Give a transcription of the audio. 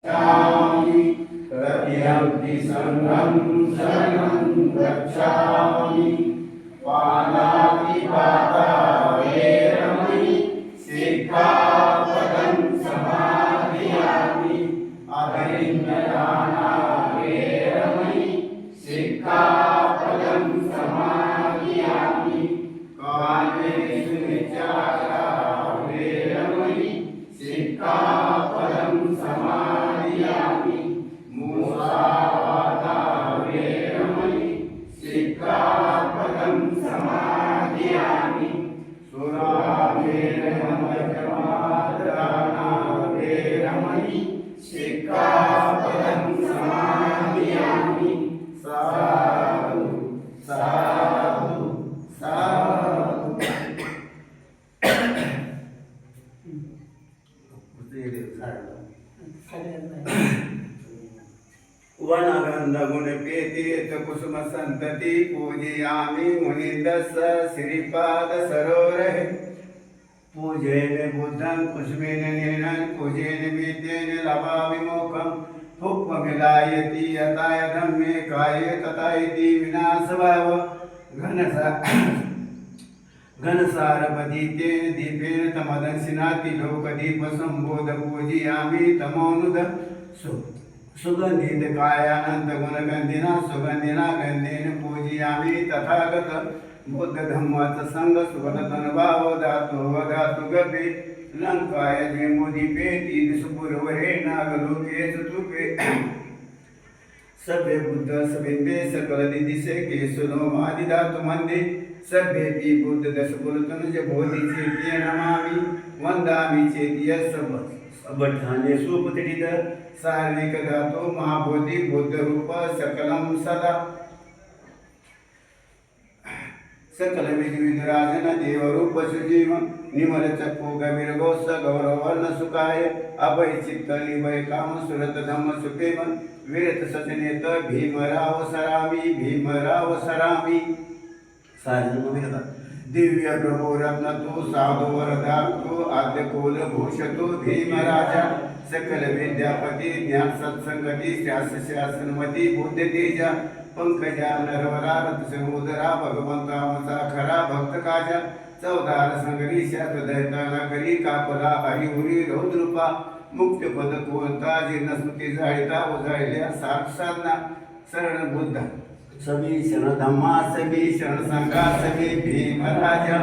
गच्छामि तृतीयम्पि संघं शरणं गच्छामि पाणातिपाता वैरमणि सिक्खापदं समादयामि अभिन्नदाना वैरमणि सिक्खापदं समादयामि कामेषु मिथ्याचारा वैरमणि सिक्खापदं समादयामि मुसावादा वैरमणि सिक्खापदं समादयामि सुरामेरमद्यमादाना वैरमणि सिक्खापदं समादयामि साधु साधु साधु वनगंध गुण पेतीत कुसुम संतति पूजयामि मुनिंदस श्रीपाद सरोवरे पूजेन बुद्धं कुसुमेन निर्णन पूजेन विद्येन लभामि मोक्षं पुष्पमिलायति यथा धम्मे काये तथा इति विनाशभाव घनसारपदीतेन दीपेन तमदंसिनाति लोकदीप संबोध पूजयामि तमोनुद सुगंधित कायानंद गुणगंधिना सुगंधिना गंधेन पूजयामि तथागत बुद्ध धम्मच संग सुगतन भाव धातु गपे लंकाय जयमुदीपेति दिशपुरवरे नागलोके चतुपे सभ्य बुद्ध सभिन्वे सकल दिदिशे केशुलोमादि धातु मंदे सभ्येपि बुद्ध दशपुरतनुज बोधि चेत्य नमामि वंदामि चेत्य सबठाने सुपतिरित सार्विक धातु महाबोधि बुद्ध रूप सकलम सदा सकल विधुराजन देव रूप सुजीव निमल चक्कु गभीर गोस गौरव वर्ण सुखाय अभय चित्त निभय काम सुरत धम्म सुखेम विरत सचनेत भीमराव सरामी दिव्य प्रभो रत्नतो साधु वरदातो आद्य कुल भूषतो भीमराजा सकल विद्यापति ज्ञान सत्संगति शासनमती बुद्ध तेजा पंकजा नरवरा रथ समुदरा भगवंता मसा खरा भक्त काजा चौदार संगरीशा दैताना करी कापला हरिहुरी रौद्रुपा मुक्त पद कोणता जीर्ण स्मृती जाळिता उजाळल्या सात साधना शरण बुद्ध सभी शरण धम्मा सभी शरण संघा सभी भीमराजा